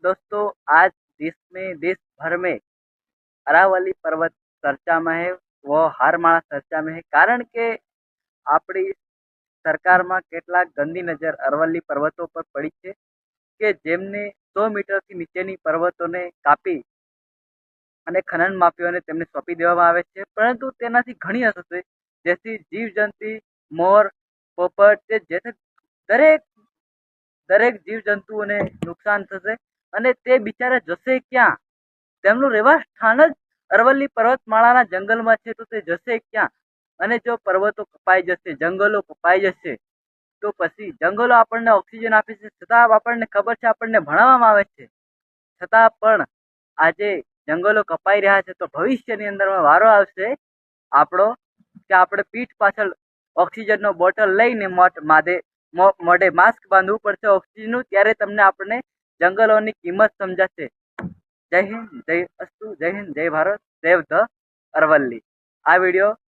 दोस्तों, आज देश भर में अरावली पर्वत चर्चा में है। वो हारमाळा चर्चा में है कारण के આપણી સરકારમાં કેટલાક ગંદી નજર અરવલ્લી પર્વતો પર પડી છે કે જેમને 100 મીટરથી નીચેની પર્વતોને કાપી અને ખનન માફિયાઓને તેમને સોંપી દેવામાં આવે છે, પરંતુ તેનાથી ઘણી અસર છે, જેથી જીવજંતુ, મોર, પોપટ કે જેથી દરેક દરેક જીવજંતુઓને નુકસાન થશે અને તે બિચારા જશે ક્યાં? તેમનું રહેવા સ્થાન જ અરવલ્લી પર્વતમાળાના જંગલમાં છે, તો તે જશે ક્યાં? અને જો પર્વતો કપાઈ જશે, જંગલો કપાઈ જશે, તો પછી જંગલો આપણને ઓક્સિજન આપે છે, છતાં આપણને ખબર છે, આપણને ભણાવવામાં આવે છે, છતાં પણ આજે જંગલો કપાઈ રહ્યા છે. તો ભવિષ્યની અંદર વારો આવશે આપણો કે આપણે પીઠ પાછળ ઓક્સિજનનો બોટલ લઈને મોઢે માસ્ક બાંધવું પડશે ઓક્સિજનનું, ત્યારે તમને આપણને જંગલોની કિંમત સમજાશે. જય હિન્દ, જય અસ્તુ, જય હિન્દ, જય ભારત, સેવ ધ અરવલ્લી. આ વિડીયો